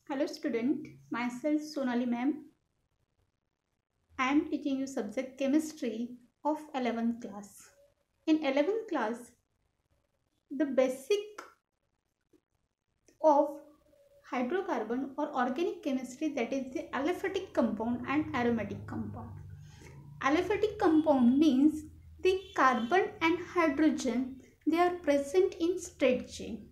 Hello student, myself Sonali ma'am. I am teaching you subject chemistry of 11th class. In 11th class, the basic of hydrocarbon or organic chemistry, that is the aliphatic compound and aromatic compound. Aliphatic compound means the carbon and hydrogen, they are present in straight chain.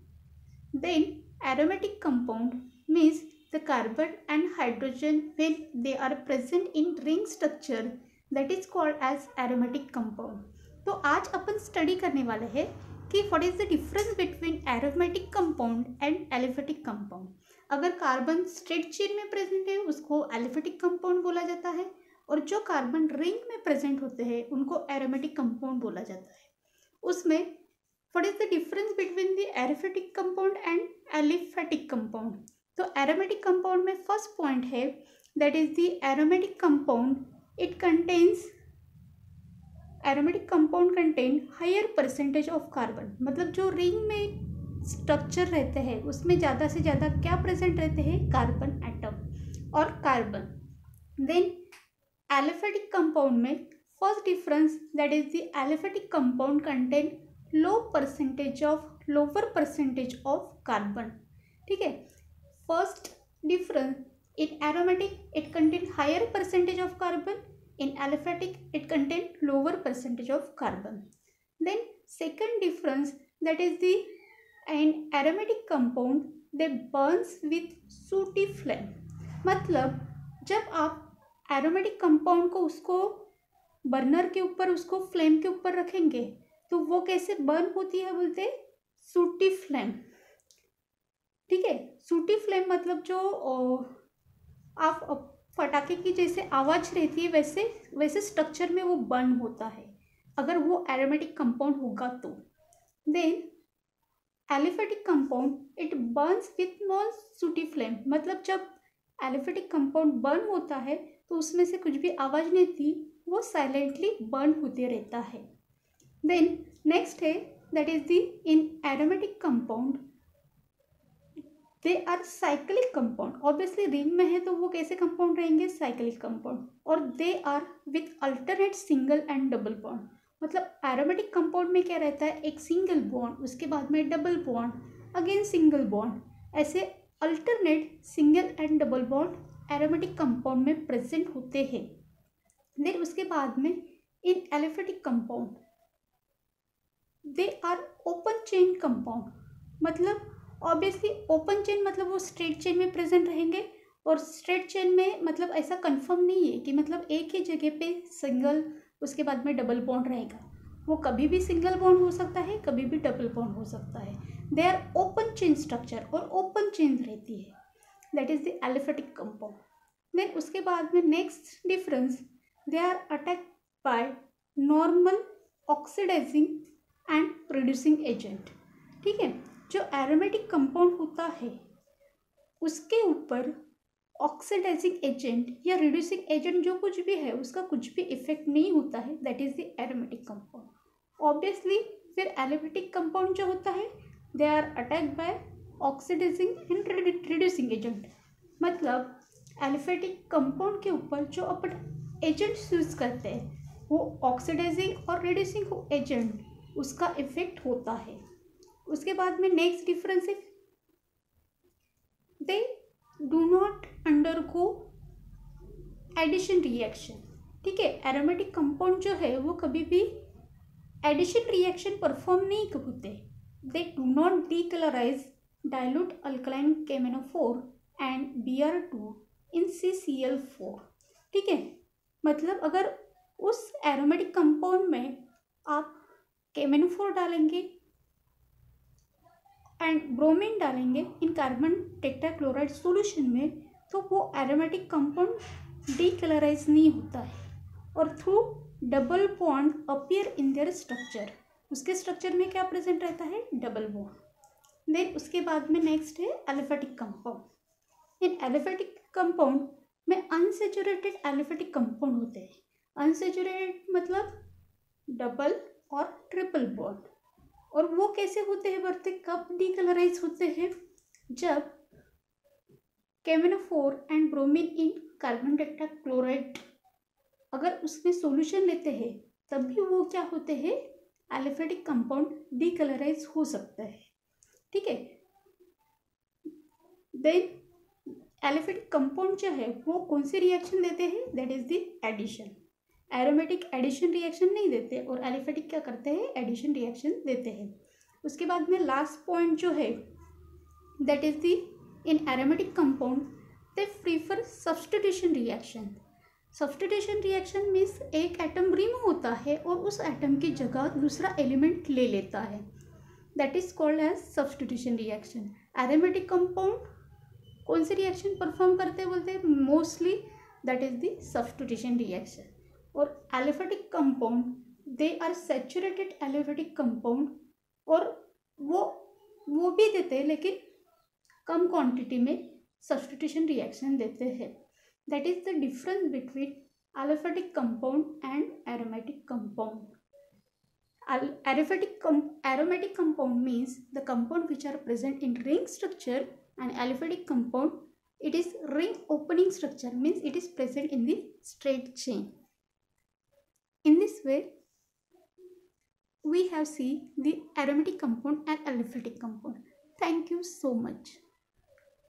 Then aromatic compound means the carbon and hydrogen when they are present in ring structure, that is called as aromatic compound. तो आज अपन study करने वाले हैं कि what is the difference between aromatic compound and aliphatic compound. अगर carbon straight chain में present है उसको एलिफेटिक कंपाउंड बोला जाता है और जो कार्बन रिंग में प्रेजेंट होते हैं उनको एरोमेटिक कंपाउंड बोला जाता है. उसमें what is the difference between the aromatic compound and aliphatic compound? तो aromatic compound में first point है, that is the aromatic compound. Aromatic compound contain higher percentage of carbon. मतलब जो रिंग में स्ट्रक्चर रहते हैं उसमें ज़्यादा से ज़्यादा क्या प्रेजेंट रहते हैं? कार्बन एटम और कार्बन. देन aliphatic compound में first difference, that is the aliphatic compound contain lower percentage of carbon. ठीक है. First difference, in aromatic it contain higher percentage of carbon, in aliphatic it contain lower percentage of carbon. Then second difference, that is the in aromatic compound they burns with sooty flame. मतलब जब आप aromatic compound को उसको burner के ऊपर उसको flame के ऊपर रखेंगे तो वो कैसे बर्न होती है? बोलते सूटी फ्लेम. ठीक है. सूटी फ्लेम मतलब जो आप फटाके की जैसे आवाज रहती है वैसे स्ट्रक्चर में वो बर्न होता है अगर वो एरोमेटिक कंपाउंड होगा तो. Then aliphatic compound it Burns with non सूटी फ्लेम. मतलब जब एलिफेटिक कंपाउंड बर्न होता है तो उसमें से कुछ भी आवाज नहीं थी, वो साइलेंटली बर्न होते रहता है. देन नेक्स्ट है, that is the in aromatic compound they are cyclic compound. Obviously ring में है तो वो कैसे कंपाउंड रहेंगे? Cyclic compound. और they are with alternate single and double bond. मतलब एरोमेटिक कंपाउंड में क्या रहता है? एक सिंगल बॉन्ड, उसके बाद में double bond, again single bond, ऐसे alternate single and double bond aromatic compound में प्रेजेंट होते हैं. देन उसके बाद में in aliphatic compound they are open chain compound. मतलब ऑब्वियसली ओपन चेन मतलब वो स्ट्रेट चेन में प्रेजेंट रहेंगे और स्ट्रेट चेन में मतलब ऐसा कंफर्म नहीं है कि मतलब एक ही जगह पे सिंगल उसके बाद में डबल बॉन्ड रहेगा. वो कभी भी सिंगल बॉन्ड हो सकता है, कभी भी डबल बॉन्ड हो सकता है. They are open chain structure और ओपन चेन रहती है, that is the aliphatic compound. Then उसके बाद में next difference, they are attacked by normal oxidising and reducing agent. ठीक है. जो एरोमेटिक कंपाउंड होता है उसके ऊपर ऑक्सीडाइजिंग एजेंट या रिड्यूसिंग एजेंट जो कुछ भी है उसका कुछ भी इफेक्ट नहीं होता है, that is the aromatic compound. Obviously फिर एलिफेटिक कंपाउंड जो होता है they are attacked by oxidising and reducing agent. मतलब एलिफेटिक कंपाउंड के ऊपर जो अपन एजेंट्स यूज करते हैं वो ऑक्सीडाइजिंग और रिड्यूसिंग एजेंट उसका इफेक्ट होता है. उसके बाद में नेक्स्ट डिफरेंस है, they do not undergo addition reaction. ठीक है. एरोमेटिक कंपाउंड जो है वो कभी भी एडिशन रिएक्शन परफॉर्म नहीं होते. दे do not decolourise dilute alkaline KMnO4 and Br2 in CCl4. ठीक है. मतलब अगर उस एरोमेटिक कंपाउंड में आप KMnO4 डालेंगे एंड ब्रोमीन डालेंगे इन कार्बन टेट्राक्लोराइड सॉल्यूशन में तो वो एरोमेटिक कंपाउंड डीकलराइज नहीं होता है और through double bond appear in their structure. उसके स्ट्रक्चर में क्या प्रेजेंट रहता है? Double bond. देन उसके बाद में नेक्स्ट है एलिफेटिक कंपाउंड. इन एलिफेटिक कंपाउंड में अनसेचुरेटेड एलिफेटिक कंपाउंड होते हैं. अनसेचुरेटेड मतलब डबल और ट्रिपल बॉन्ड. और वो कैसे होते हैं? बढ़ते कब डीकलराइज होते हैं? जब KMnO4 and bromine in carbon tetrachloride अगर उसमें सॉल्यूशन लेते हैं तब भी वो क्या होते हैं, एलिफेटिक कंपाउंड डीकलराइज हो सकता है, ठीक है। देन एलिफेटिक कंपाउंड जो है वो कौन से रिएक्शन देते हैं, that is the addition. Aromatic addition reaction नहीं देते और एलिफेटिक क्या करते हैं, एडिशन रिएक्शन देते हैं। उसके बाद में लास्ट पॉइंट जो है that is the in aromatic compound they prefer substitution reaction. Substitution reaction means एक एटम रिमूव होता है और उस एटम की जगह दूसरा एलिमेंट ले लेता है, that is called as substitution reaction. Aromatic compound कौन सी रिएक्शन परफॉर्म करते हैं, बोलते हैं mostly that is the substitution reaction. और aliphatic compound they are saturated aliphatic compound, और वो भी देते हैं लेकिन कम क्वांटिटी में सब्स्टिट्यूशन रिएक्शन देते हैं। That is the difference between aliphatic compound and aromatic compound. Aromatic compound means the compound which are present in ring structure, and aliphatic compound it is ring opening structure, means it is present in the straight chain. In this way we have seen the aromatic compound and aliphatic compound. Thank you so much.